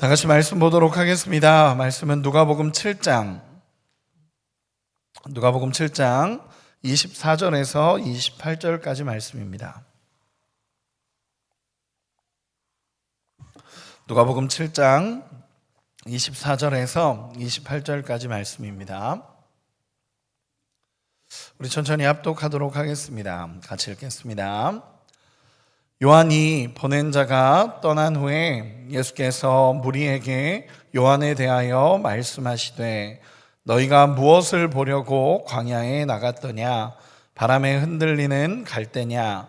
다 같이 말씀 보도록 하겠습니다. 말씀은 누가복음 7장 24절에서 28절까지 말씀입니다. 누가복음 7장 24절에서 28절까지 말씀입니다. 우리 천천히 합독하도록 하겠습니다. 같이 읽겠습니다. 요한이 보낸 자가 떠난 후에 예수께서 무리에게 요한에 대하여 말씀하시되 너희가 무엇을 보려고 광야에 나갔더냐? 바람에 흔들리는 갈대냐?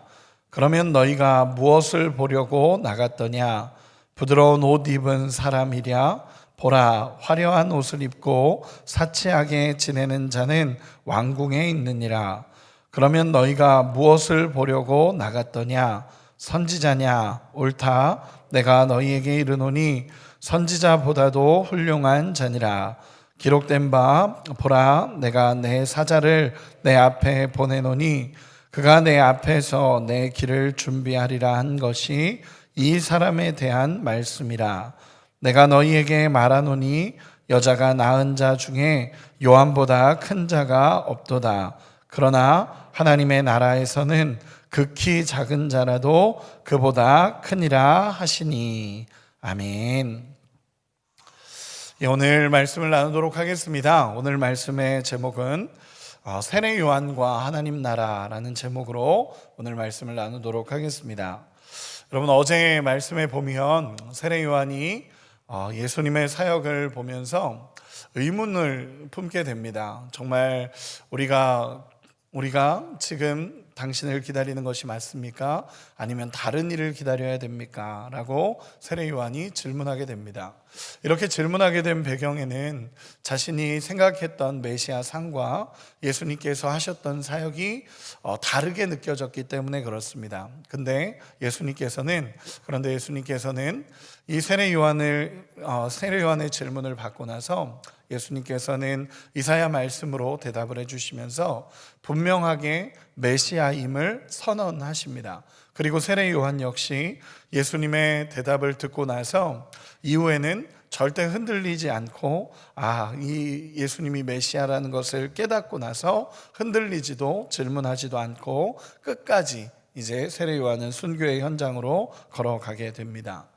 그러면 너희가 무엇을 보려고 나갔더냐? 부드러운 옷 입은 사람이랴? 보라, 화려한 옷을 입고 사치하게 지내는 자는 왕궁에 있느니라. 그러면 너희가 무엇을 보려고 나갔더냐? 선지자냐? 옳다. 내가 너희에게 이르노니 선지자보다도 훌륭한 자니라. 기록된 바 보라, 내가 내 사자를 내 앞에 보내노니 그가 내 앞에서 내 길을 준비하리라 한 것이 이 사람에 대한 말씀이라. 내가 너희에게 말하노니 여자가 낳은 자 중에 요한보다 큰 자가 없도다. 그러나 하나님의 나라에서는 극히 작은 자라도 그보다 크니라 하시니. 아멘. 오늘 말씀을 나누도록 하겠습니다. 오늘 말씀의 제목은 세례 요한과 하나님 나라라는 제목으로 오늘 말씀을 나누도록 하겠습니다. 여러분, 어제 말씀에 보면 세례 요한이 예수님의 사역을 보면서 의문을 품게 됩니다. 정말 우리가 지금 당신을 기다리는 것이 맞습니까? 아니면 다른 일을 기다려야 됩니까? 라고 세례 요한이 질문하게 됩니다. 이렇게 질문하게 된 배경에는 자신이 생각했던 메시아 상과 예수님께서 하셨던 사역이 다르게 느껴졌기 때문에 그렇습니다. 그런데 예수님께서는 이 세례 요한의 질문을 받고 나서 예수님께서는 이사야 말씀으로 대답을 해주시면서 분명하게 메시아임을 선언하십니다. 그리고 세례 요한 역시 예수님의 대답을 듣고 나서 이후에는 절대 흔들리지 않고 이 예수님이 메시아라는 것을 깨닫고 나서 흔들리지도 질문하지도 않고 끝까지 이제 세례 요한은 순교의 현장으로 걸어가게 됩니다.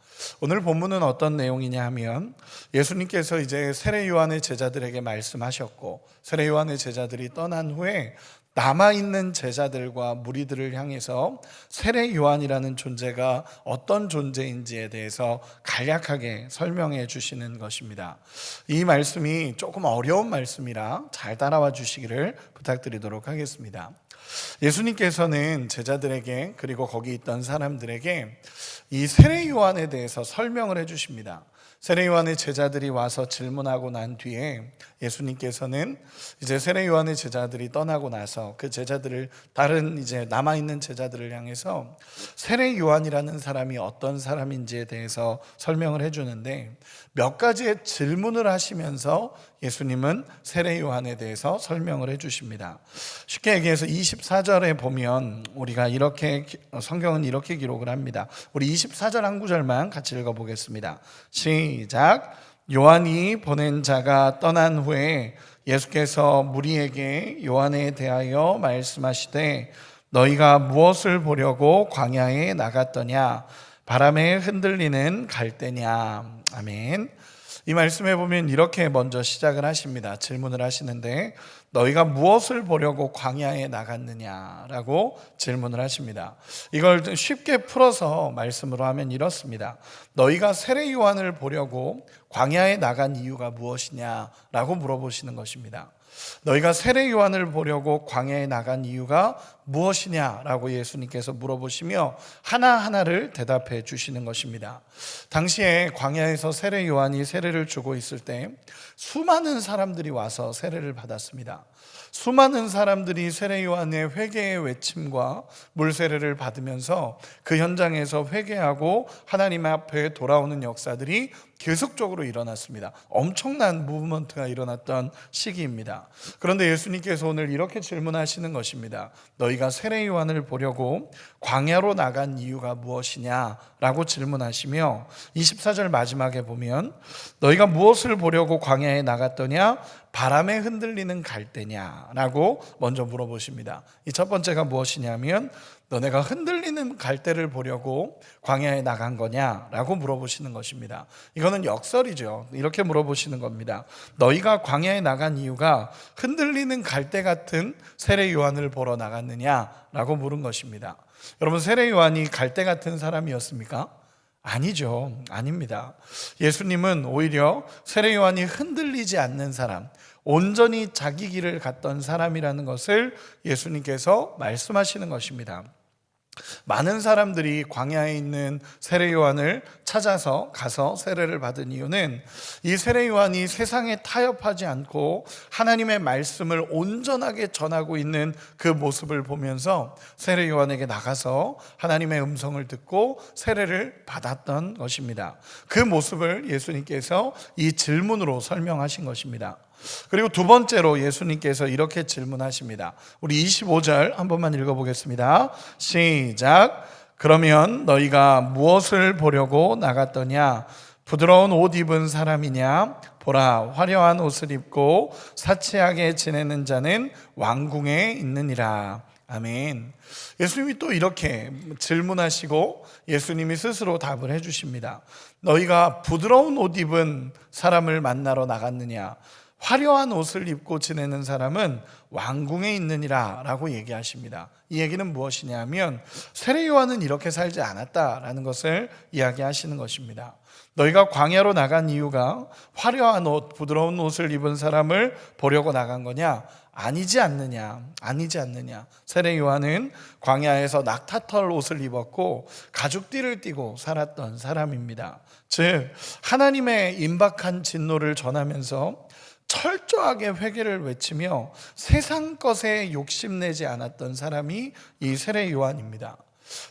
오늘 본문은 어떤 내용이냐 하면 예수님께서 이제 세례 요한의 제자들에게 말씀하셨고 세례 요한의 제자들이 떠난 후에 남아있는 제자들과 무리들을 향해서 세례 요한이라는 존재가 어떤 존재인지에 대해서 간략하게 설명해 주시는 것입니다. 이 말씀이 조금 어려운 말씀이라 잘 따라와 주시기를 부탁드리도록 하겠습니다. 예수님께서는 제자들에게 그리고 거기 있던 사람들에게 이 세례 요한에 대해서 설명을 해 주십니다. 세례 요한의 제자들이 와서 질문하고 난 뒤에 예수님께서는 이제 세례 요한의 제자들이 떠나고 나서 그 제자들을 다른 이제 남아있는 제자들을 향해서 세례 요한이라는 사람이 어떤 사람인지에 대해서 설명을 해주는데 몇 가지의 질문을 하시면서 예수님은 세례 요한에 대해서 설명을 해주십니다. 쉽게 얘기해서 24절에 보면 우리가 성경은 이렇게 기록을 합니다. 우리 24절 한 구절만 같이 읽어보겠습니다. 시작. 요한이 보낸 자가 떠난 후에 예수께서 무리에게 요한에 대하여 말씀하시되 너희가 무엇을 보려고 광야에 나갔더냐? 바람에 흔들리는 갈대냐? 아멘. 이 말씀에 보면 이렇게 먼저 시작을 하십니다. 질문을 하시는데 너희가 무엇을 보려고 광야에 나갔느냐라고 질문을 하십니다. 이걸 쉽게 풀어서 말씀으로 하면 이렇습니다. 너희가 세례 요한을 보려고 광야에 나간 이유가 무엇이냐라고 물어보시는 것입니다. 너희가 세례 요한을 보려고 광야에 나간 이유가 무엇이냐라고 예수님께서 물어보시며 하나하나를 대답해 주시는 것입니다. 당시에 광야에서 세례 요한이 세례를 주고 있을 때 수많은 사람들이 와서 세례를 받았습니다. 수많은 사람들이 세례 요한의 회개의 외침과 물세례를 받으면서 그 현장에서 회개하고 하나님 앞에 돌아오는 역사들이 계속적으로 일어났습니다. 엄청난 무브먼트가 일어났던 시기입니다. 그런데 예수님께서 오늘 이렇게 질문하시는 것입니다. 너희가 너희가 세례 요한을 보려고 광야로 나간 이유가 무엇이냐라고 질문하시며 24절 마지막에 보면 너희가 무엇을 보려고 광야에 나갔더냐? 바람에 흔들리는 갈대냐라고 먼저 물어보십니다. 이 첫 번째가 무엇이냐면 너네가 흔들리는 갈대를 보려고 광야에 나간 거냐라고 물어보시는 것입니다. 이거는 역설이죠. 이렇게 물어보시는 겁니다. 너희가 광야에 나간 이유가 흔들리는 갈대 같은 세례 요한을 보러 나갔느냐라고 물은 것입니다. 여러분, 세례 요한이 갈대 같은 사람이었습니까? 아니죠. 아닙니다. 예수님은 오히려 세례 요한이 흔들리지 않는 사람, 온전히 자기 길을 갔던 사람이라는 것을 예수님께서 말씀하시는 것입니다. 많은 사람들이 광야에 있는 세례 요한을 찾아서 가서 세례를 받은 이유는 이 세례 요한이 세상에 타협하지 않고 하나님의 말씀을 온전하게 전하고 있는 그 모습을 보면서 세례 요한에게 나가서 하나님의 음성을 듣고 세례를 받았던 것입니다. 그 모습을 예수님께서 이 질문으로 설명하신 것입니다. 그리고 두 번째로 예수님께서 이렇게 질문하십니다. 우리 25절 한 번만 읽어보겠습니다. 시작. 그러면 너희가 무엇을 보려고 나갔더냐? 부드러운 옷 입은 사람이냐? 보라, 화려한 옷을 입고 사치하게 지내는 자는 왕궁에 있느니라. 아멘. 예수님이 또 이렇게 질문하시고 예수님이 스스로 답을 해주십니다. 너희가 부드러운 옷 입은 사람을 만나러 나갔느냐? 화려한 옷을 입고 지내는 사람은 왕궁에 있느니라 라고 얘기하십니다. 이 얘기는 무엇이냐면 세례 요한은 이렇게 살지 않았다라는 것을 이야기하시는 것입니다. 너희가 광야로 나간 이유가 화려한 옷, 부드러운 옷을 입은 사람을 보려고 나간 거냐? 아니지 않느냐? 아니지 않느냐? 세례 요한은 광야에서 낙타털 옷을 입었고 가죽띠를 띠고 살았던 사람입니다. 즉 하나님의 임박한 진노를 전하면서 철저하게 회개를 외치며 세상 것에 욕심내지 않았던 사람이 이 세례 요한입니다.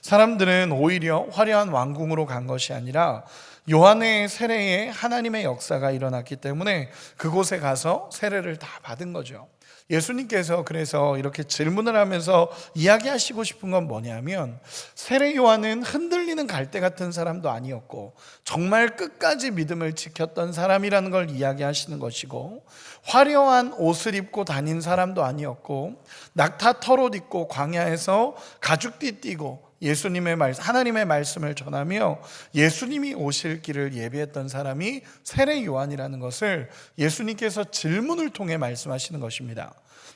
사람들은 오히려 화려한 왕궁으로 간 것이 아니라 요한의 세례에 하나님의 역사가 일어났기 때문에 그곳에 가서 세례를 다 받은 거죠. 예수님께서 그래서 이렇게 질문을 하면서 이야기하시고 싶은 건 뭐냐면 세례 요한은 흔들리는 갈대 같은 사람도 아니었고 정말 끝까지 믿음을 지켰던 사람이라는 걸 이야기하시는 것이고 화려한 옷을 입고 다닌 사람도 아니었고 낙타 털옷 입고 광야에서 가죽띠 띠고 예수님의 말씀, 하나님의 말씀을 전하며 예수님이 오실 길을 예비했던 사람이 세례 요한이라는 것을 예수님께서 질문을 통해 말씀하시는 것입니다.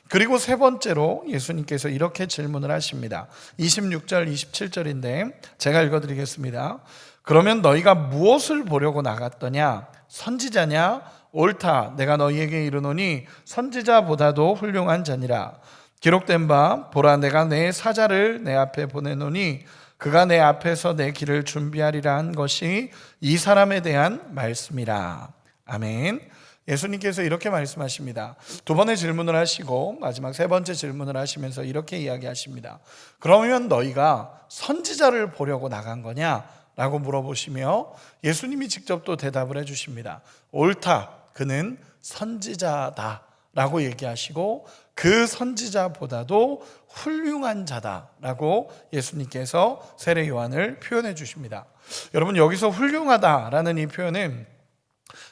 그리고 세 번째로 예수님께서 이렇게 질문을 하십니다. 26절, 27절인데 제가 읽어드리겠습니다. 그러면 너희가 무엇을 보려고 나갔더냐? 선지자냐? 옳다. 내가 너희에게 이르노니 선지자보다도 훌륭한 자니라. 기록된 바 보라 내가 내 사자를 내 앞에 보내노니 그가 내 앞에서 내 길을 준비하리라 한 것이 이 사람에 대한 말씀이라. 아멘. 예수님께서 이렇게 말씀하십니다. 두 번의 질문을 하시고 마지막 세 번째 질문을 하시면서 이렇게 이야기하십니다. 그러면 너희가 선지자를 보려고 나간 거냐? 라고 물어보시며 예수님이 직접 또 대답을 해주십니다. 옳다. 그는 선지자다 라고 얘기하시고 그 선지자보다도 훌륭한 자다라고 예수님께서 세례 요한을 표현해 주십니다. 여러분, 여기서 훌륭하다라는 이 표현은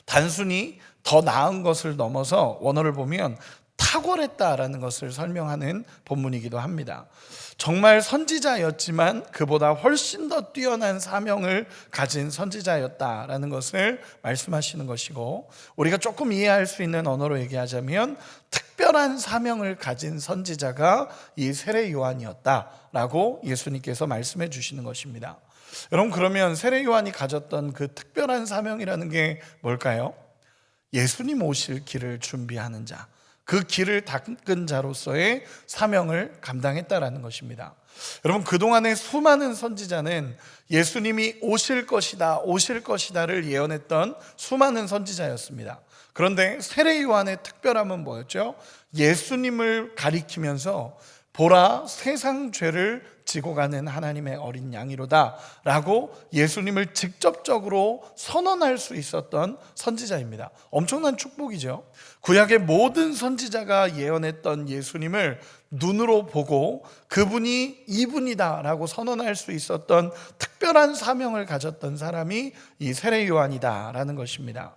단순히 더 나은 것을 넘어서 원어를 보면 탁월했다라는 것을 설명하는 본문이기도 합니다. 정말 선지자였지만 그보다 훨씬 더 뛰어난 사명을 가진 선지자였다라는 것을 말씀하시는 것이고, 우리가 조금 이해할 수 있는 언어로 얘기하자면 특별한 사명을 가진 선지자가 이 세례 요한이었다라고 예수님께서 말씀해 주시는 것입니다. 여러분, 그러면 세례 요한이 가졌던 그 특별한 사명이라는 게 뭘까요? 예수님 오실 길을 준비하는 자, 그 길을 닦은 자로서의 사명을 감당했다라는 것입니다. 여러분, 그동안의 수많은 선지자는 예수님이 오실 것이다를 예언했던 수많은 선지자였습니다. 그런데 세례 요한의 특별함은 뭐였죠? 예수님을 가리키면서 보라 세상 죄를 지고 가는 하나님의 어린 양이로다 라고 예수님을 직접적으로 선언할 수 있었던 선지자입니다. 엄청난 축복이죠. 구약의 모든 선지자가 예언했던 예수님을 눈으로 보고 그분이 이분이다 라고 선언할 수 있었던 특별한 사명을 가졌던 사람이 이 세례 요한이다 라는 것입니다.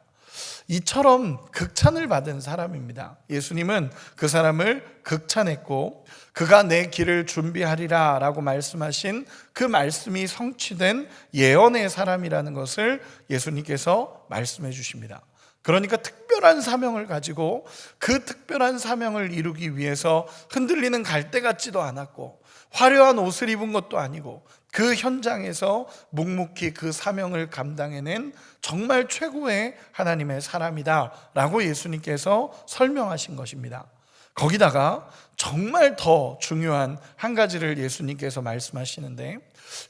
이처럼 극찬을 받은 사람입니다. 예수님은 그 사람을 극찬했고 그가 내 길을 준비하리라 라고 말씀하신 그 말씀이 성취된 예언의 사람이라는 것을 예수님께서 말씀해 주십니다. 그러니까 특별한 사명을 가지고 그 특별한 사명을 이루기 위해서 흔들리는 갈대 같지도 않았고 화려한 옷을 입은 것도 아니고 그 현장에서 묵묵히 그 사명을 감당해낸 정말 최고의 하나님의 사람이다 라고 예수님께서 설명하신 것입니다. 거기다가 정말 더 중요한 한 가지를 예수님께서 말씀하시는데,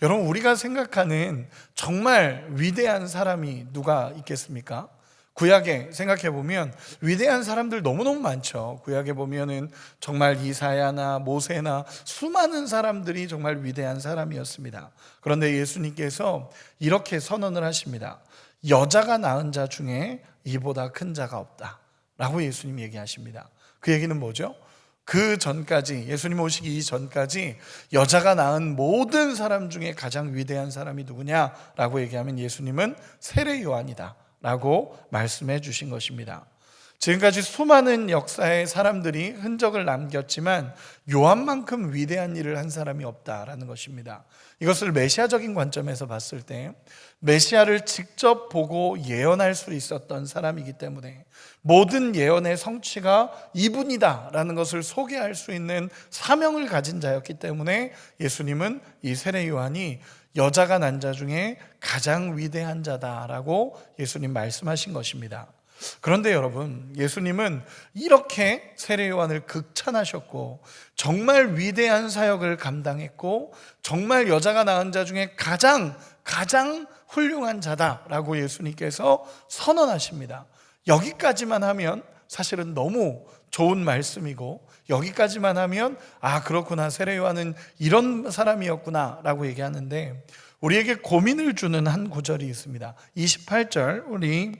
여러분 우리가 생각하는 정말 위대한 사람이 누가 있겠습니까? 구약에 생각해 보면 위대한 사람들 너무너무 많죠. 구약에 보면은 정말 이사야나 모세나 수많은 사람들이 정말 위대한 사람이었습니다. 그런데 예수님께서 이렇게 선언을 하십니다. 여자가 낳은 자 중에 이보다 큰 자가 없다 라고 예수님 얘기하십니다. 그 얘기는 뭐죠? 그 전까지, 예수님 오시기 이전까지 여자가 낳은 모든 사람 중에 가장 위대한 사람이 누구냐라고 얘기하면 예수님은 세례 요한이다 라고 말씀해 주신 것입니다. 지금까지 수많은 역사의 사람들이 흔적을 남겼지만 요한만큼 위대한 일을 한 사람이 없다라는 것입니다. 이것을 메시아적인 관점에서 봤을 때 메시아를 직접 보고 예언할 수 있었던 사람이기 때문에 모든 예언의 성취가 이분이다라는 것을 소개할 수 있는 사명을 가진 자였기 때문에 예수님은 이 세례 요한이 여자가 난 자 중에 가장 위대한 자다라고 예수님 말씀하신 것입니다. 그런데 여러분, 예수님은 이렇게 세례 요한을 극찬하셨고 정말 위대한 사역을 감당했고 정말 여자가 낳은 자 중에 가장 훌륭한 자다라고 예수님께서 선언하십니다. 여기까지만 하면 사실은 너무 좋은 말씀이고 여기까지만 하면 그렇구나, 세례 요한은 이런 사람이었구나 라고 얘기하는데, 우리에게 고민을 주는 한 구절이 있습니다. 28절 우리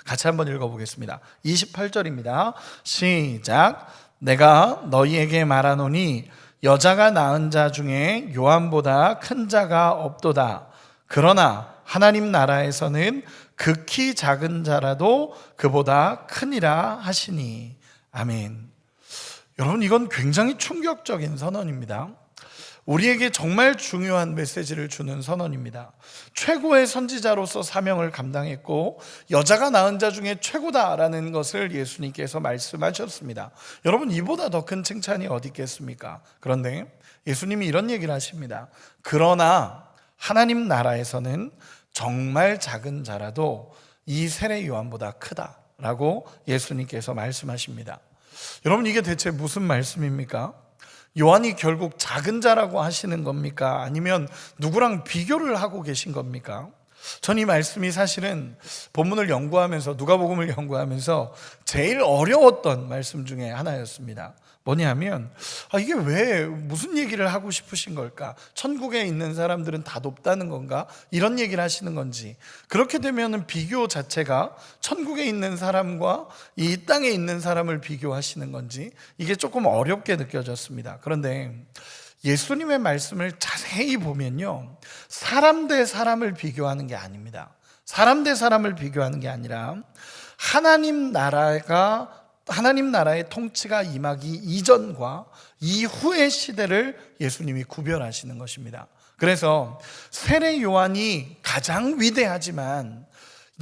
같이 한번 읽어보겠습니다. 28절입니다. 시작. 내가 너희에게 말하노니 여자가 낳은 자 중에 요한보다 큰 자가 없도다. 그러나 하나님 나라에서는 극히 작은 자라도 그보다 크니라 하시니. 아멘. 여러분, 이건 굉장히 충격적인 선언입니다. 우리에게 정말 중요한 메시지를 주는 선언입니다. 최고의 선지자로서 사명을 감당했고 여자가 낳은 자 중에 최고다라는 것을 예수님께서 말씀하셨습니다. 여러분, 이보다 더 큰 칭찬이 어디 있겠습니까? 그런데 예수님이 이런 얘기를 하십니다. 그러나 하나님 나라에서는 정말 작은 자라도 이 세례 요한보다 크다라고 예수님께서 말씀하십니다. 여러분, 이게 대체 무슨 말씀입니까? 요한이 결국 작은 자라고 하시는 겁니까? 아니면 누구랑 비교를 하고 계신 겁니까? 전 이 말씀이 사실은 본문을 연구하면서, 누가복음을 연구하면서 제일 어려웠던 말씀 중에 하나였습니다. 뭐냐면 이게 왜 무슨 얘기를 하고 싶으신 걸까? 천국에 있는 사람들은 다 높다는 건가? 이런 얘기를 하시는 건지, 그렇게 되면 비교 자체가 천국에 있는 사람과 이 땅에 있는 사람을 비교하시는 건지 이게 조금 어렵게 느껴졌습니다. 그런데 예수님의 말씀을 자세히 보면요, 사람 대 사람을 비교하는 게 아닙니다. 사람 대 사람을 비교하는 게 아니라 하나님 나라의 통치가 임하기 이전과 이후의 시대를 예수님이 구별하시는 것입니다. 그래서 세례 요한이 가장 위대하지만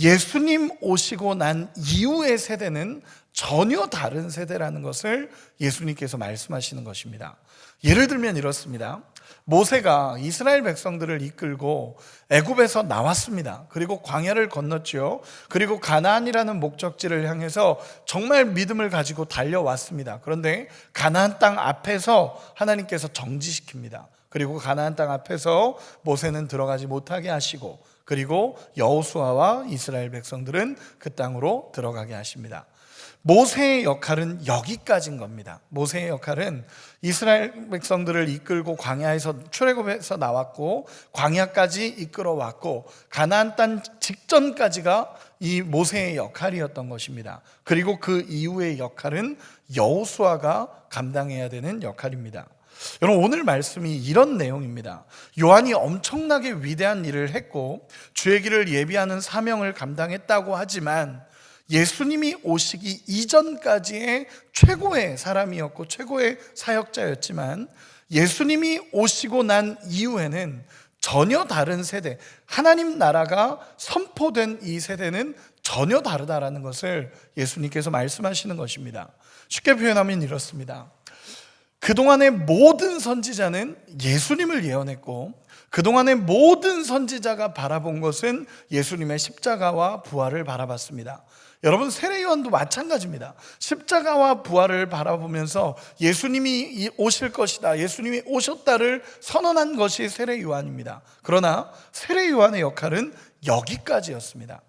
예수님 오시고 난 이후의 세대는 전혀 다른 세대라는 것을 예수님께서 말씀하시는 것입니다. 예를 들면 이렇습니다. 모세가 이스라엘 백성들을 이끌고 애굽에서 나왔습니다. 그리고 광야를 건넜죠. 그리고 가나안이라는 목적지를 향해서 정말 믿음을 가지고 달려왔습니다. 그런데 가나안 땅 앞에서 하나님께서 정지시킵니다. 그리고 가나안 땅 앞에서 모세는 들어가지 못하게 하시고, 그리고 여호수아와 이스라엘 백성들은 그 땅으로 들어가게 하십니다. 모세의 역할은 여기까지인 겁니다. 모세의 역할은 이스라엘 백성들을 이끌고 광야에서 출애굽해서 나왔고 광야까지 이끌어 왔고 가나안 땅 직전까지가 이 모세의 역할이었던 것입니다. 그리고 그 이후의 역할은 여호수아가 감당해야 되는 역할입니다. 여러분, 오늘 말씀이 이런 내용입니다. 요한이 엄청나게 위대한 일을 했고 주의 길을 예비하는 사명을 감당했다고 하지만 예수님이 오시기 이전까지의 최고의 사람이었고 최고의 사역자였지만 예수님이 오시고 난 이후에는 전혀 다른 세대, 하나님 나라가 선포된 이 세대는 전혀 다르다라는 것을 예수님께서 말씀하시는 것입니다. 쉽게 표현하면 이렇습니다. 그동안의 모든 선지자는 예수님을 예언했고 그동안의 모든 선지자가 바라본 것은 예수님의 십자가와 부활을 바라봤습니다. 여러분, 세례요한도 마찬가지입니다. 십자가와 부활을 바라보면서 예수님이 오실 것이다, 예수님이 오셨다를 선언한 것이 세례요한입니다. 그러나 세례요한의 역할은 여기까지였습니다.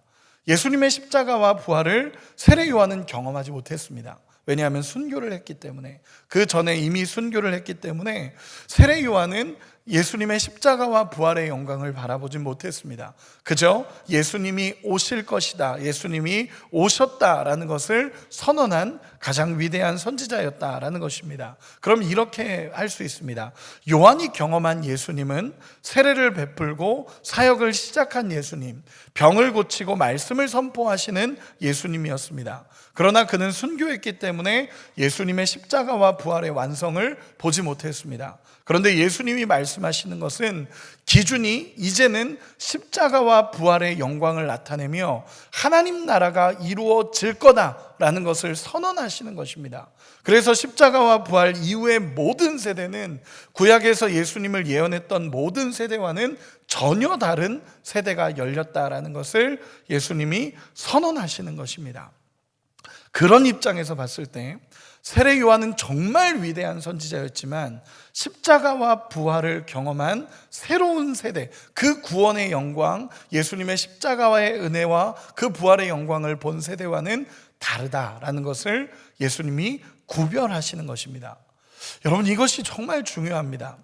예수님의 십자가와 부활을 세례요한은 경험하지 못했습니다. 왜냐하면 순교를 했기 때문에, 그 전에 이미 순교를 했기 때문에 세례요한은 예수님의 십자가와 부활의 영광을 바라보지 못했습니다. 그저 예수님이 오실 것이다, 예수님이 오셨다라는 것을 선언한 가장 위대한 선지자였다라는 것입니다. 그럼 이렇게 할 수 있습니다. 요한이 경험한 예수님은 세례를 베풀고 사역을 시작한 예수님, 병을 고치고 말씀을 선포하시는 예수님이었습니다. 그러나 그는 순교했기 때문에 예수님의 십자가와 부활의 완성을 보지 못했습니다. 그런데 예수님이 말씀하시는 것은 기준이 이제는 십자가와 부활의 영광을 나타내며 하나님 나라가 이루어질 거다라는 것을 선언하시는 것입니다. 그래서 십자가와 부활 이후의 모든 세대는 구약에서 예수님을 예언했던 모든 세대와는 전혀 다른 세대가 열렸다라는 것을 예수님이 선언하시는 것입니다. 그런 입장에서 봤을 때 세례 요한은 정말 위대한 선지자였지만 십자가와 부활을 경험한 새로운 세대, 그 구원의 영광, 예수님의 십자가와의 은혜와 그 부활의 영광을 본 세대와는 다르다라는 것을 예수님이 구별하시는 것입니다. 여러분, 이것이 정말 중요합니다.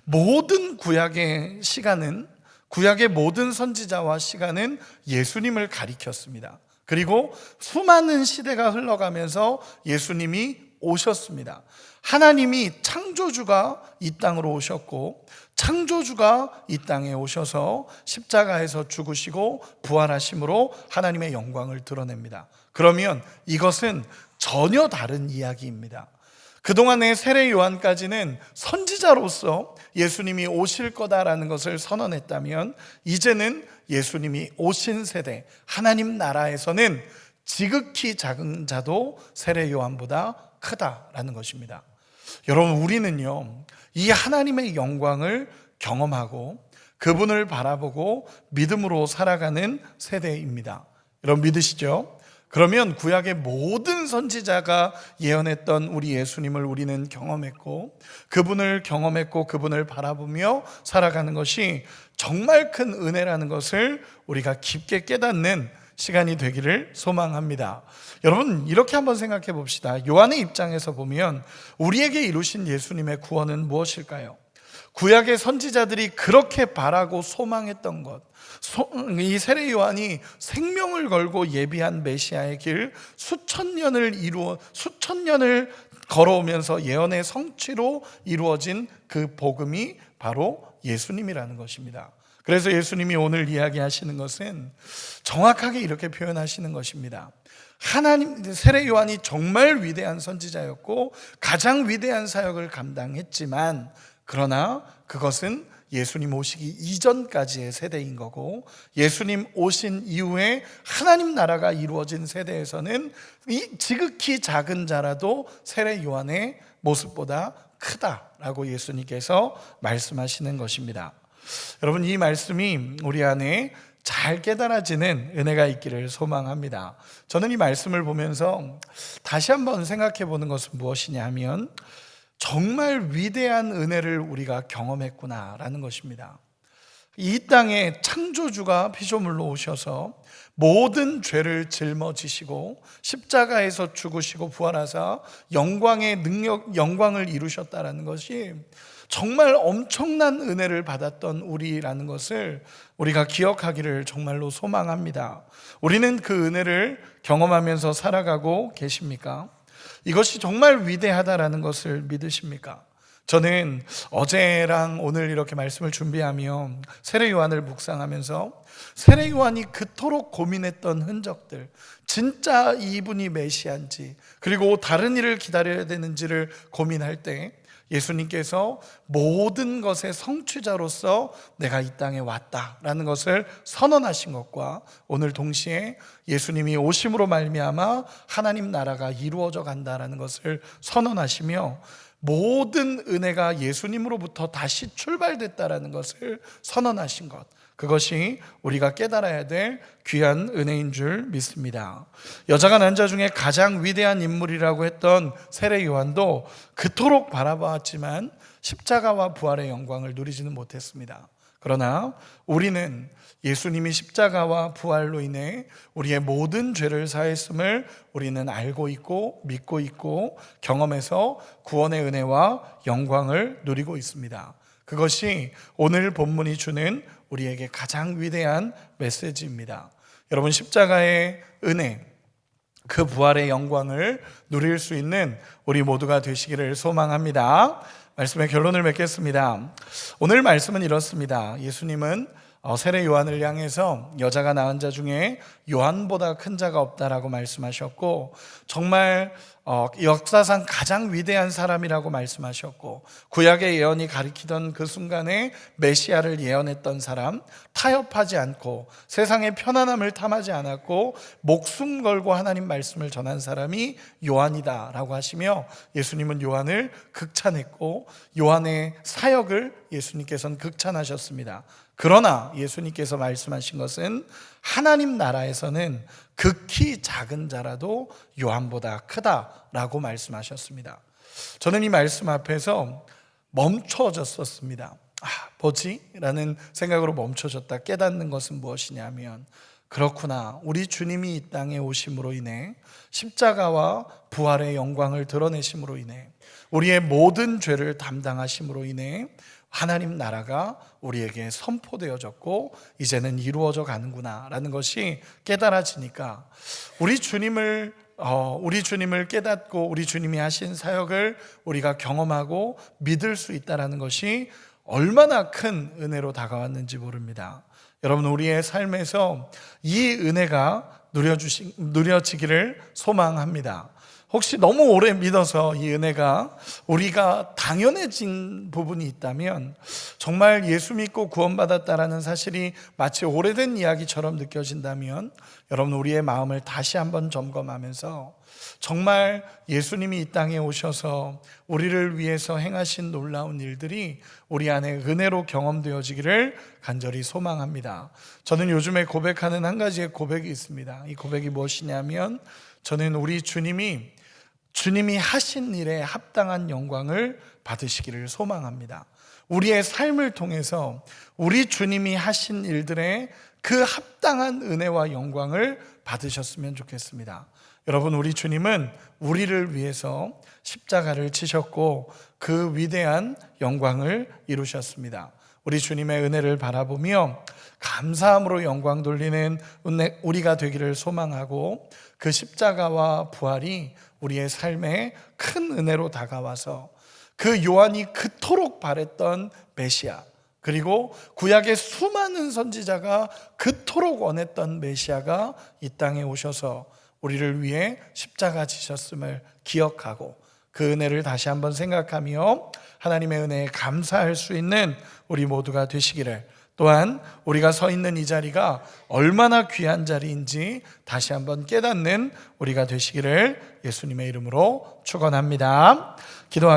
모든 구약의 시간은, 구약의 모든 선지자와 시간은 예수님을 가리켰습니다. 그리고 수많은 시대가 흘러가면서 예수님이 오셨습니다. 하나님이 창조주가 이 땅으로 오셨고 창조주가 이 땅에 오셔서 십자가에서 죽으시고 부활하심으로 하나님의 영광을 드러냅니다. 그러면 이것은 전혀 다른 이야기입니다. 그동안의 세례 요한까지는 선지자로서 예수님이 오실 거다라는 것을 선언했다면 이제는 예수님이 오신 세대, 하나님 나라에서는 지극히 작은 자도 세례 요한보다 크다라는 것입니다. 여러분, 우리는요, 이 하나님의 영광을 경험하고 그분을 바라보고 믿음으로 살아가는 세대입니다. 여러분, 믿으시죠? 그러면 구약의 모든 선지자가 예언했던 우리 예수님을 우리는 경험했고 그분을 경험했고 그분을 바라보며 살아가는 것이 정말 큰 은혜라는 것을 우리가 깊게 깨닫는 시간이 되기를 소망합니다. 여러분, 이렇게 한번 생각해 봅시다. 요한의 입장에서 보면 우리에게 이루신 예수님의 구원은 무엇일까요? 구약의 선지자들이 그렇게 바라고 소망했던 것, 이 세례 요한이 생명을 걸고 예비한 메시아의 길 수천 년을 걸어오면서 예언의 성취로 이루어진 그 복음이 바로 예수님이라는 것입니다. 그래서 예수님이 오늘 이야기하시는 것은 정확하게 이렇게 표현하시는 것입니다. 세례 요한이 정말 위대한 선지자였고 가장 위대한 사역을 감당했지만 그러나 그것은 예수님 오시기 이전까지의 세대인 거고 예수님 오신 이후에 하나님 나라가 이루어진 세대에서는 이 지극히 작은 자라도 세례 요한의 모습보다 크다라고 예수님께서 말씀하시는 것입니다. 여러분, 이 말씀이 우리 안에 잘 깨달아지는 은혜가 있기를 소망합니다. 저는 이 말씀을 보면서 다시 한번 생각해 보는 것은 무엇이냐 하면 정말 위대한 은혜를 우리가 경험했구나라는 것입니다. 이 땅에 창조주가 피조물로 오셔서 모든 죄를 짊어지시고 십자가에서 죽으시고 부활하사 영광을 이루셨다라는 것이 정말 엄청난 은혜를 받았던 우리라는 것을 우리가 기억하기를 정말로 소망합니다. 우리는 그 은혜를 경험하면서 살아가고 계십니까? 이것이 정말 위대하다라는 것을 믿으십니까? 저는 어제랑 오늘 이렇게 말씀을 준비하며 세례 요한을 묵상하면서 세례 요한이 그토록 고민했던 흔적들, 진짜 이분이 메시아인지 그리고 다른 일을 기다려야 되는지를 고민할 때 예수님께서 모든 것의 성취자로서 내가 이 땅에 왔다라는 것을 선언하신 것과 오늘 동시에 예수님이 오심으로 말미암아 하나님 나라가 이루어져 간다라는 것을 선언하시며 모든 은혜가 예수님으로부터 다시 출발됐다라는 것을 선언하신 것, 그것이 우리가 깨달아야 될 귀한 은혜인 줄 믿습니다. 여자가 난 자 중에 가장 위대한 인물이라고 했던 세례 요한도 그토록 바라보았지만 십자가와 부활의 영광을 누리지는 못했습니다. 그러나 우리는 예수님이 십자가와 부활로 인해 우리의 모든 죄를 사했음을 우리는 알고 있고 믿고 있고 경험해서 구원의 은혜와 영광을 누리고 있습니다. 그것이 오늘 본문이 주는 우리에게 가장 위대한 메시지입니다. 여러분, 십자가의 은혜, 그 부활의 영광을 누릴 수 있는 우리 모두가 되시기를 소망합니다. 말씀의 결론을 맺겠습니다. 오늘 말씀은 이렇습니다. 예수님은 세례 요한을 향해서 여자가 낳은 자 중에 요한보다 큰 자가 없다라고 말씀하셨고, 정말 역사상 가장 위대한 사람이라고 말씀하셨고, 구약의 예언이 가리키던 그 순간에 메시아를 예언했던 사람, 타협하지 않고 세상의 편안함을 탐하지 않았고 목숨 걸고 하나님 말씀을 전한 사람이 요한이다라고 하시며, 예수님은 요한을 극찬했고 요한의 사역을 예수님께서는 극찬하셨습니다. 그러나 예수님께서 말씀하신 것은 하나님 나라에서는 극히 작은 자라도 요한보다 크다라고 말씀하셨습니다. 저는 이 말씀 앞에서 멈춰졌었습니다. 뭐지? 라는 생각으로 멈춰졌다. 깨닫는 것은 무엇이냐면, 그렇구나, 우리 주님이 이 땅에 오심으로 인해 십자가와 부활의 영광을 드러내심으로 인해 우리의 모든 죄를 담당하심으로 인해 하나님 나라가 우리에게 선포되어졌고 이제는 이루어져 가는구나 라는 것이 깨달아지니까 우리 주님을 깨닫고 우리 주님이 하신 사역을 우리가 경험하고 믿을 수 있다는 것이 얼마나 큰 은혜로 다가왔는지 모릅니다. 여러분, 우리의 삶에서 이 은혜가 누려지기를 소망합니다. 혹시 너무 오래 믿어서 이 은혜가 우리가 당연해진 부분이 있다면, 정말 예수 믿고 구원받았다라는 사실이 마치 오래된 이야기처럼 느껴진다면, 여러분, 우리의 마음을 다시 한번 점검하면서 정말 예수님이 이 땅에 오셔서 우리를 위해서 행하신 놀라운 일들이 우리 안에 은혜로 경험되어지기를 간절히 소망합니다. 저는 요즘에 고백하는 한 가지의 고백이 있습니다. 이 고백이 무엇이냐면, 저는 우리 주님이 하신 일에 합당한 영광을 받으시기를 소망합니다. 우리의 삶을 통해서 우리 주님이 하신 일들에 그 합당한 은혜와 영광을 받으셨으면 좋겠습니다. 여러분, 우리 주님은 우리를 위해서 십자가를 치셨고 그 위대한 영광을 이루셨습니다. 우리 주님의 은혜를 바라보며 감사함으로 영광 돌리는 우리가 되기를 소망하고, 그 십자가와 부활이 우리의 삶에 큰 은혜로 다가와서 그 요한이 그토록 바랬던 메시아, 그리고 구약의 수많은 선지자가 그토록 원했던 메시아가 이 땅에 오셔서 우리를 위해 십자가 지셨음을 기억하고 그 은혜를 다시 한번 생각하며 하나님의 은혜에 감사할 수 있는 우리 모두가 되시기를, 또한 우리가 서 있는 이 자리가 얼마나 귀한 자리인지 다시 한번 깨닫는 우리가 되시기를 예수님의 이름으로 축원합니다. 기도하겠습니다.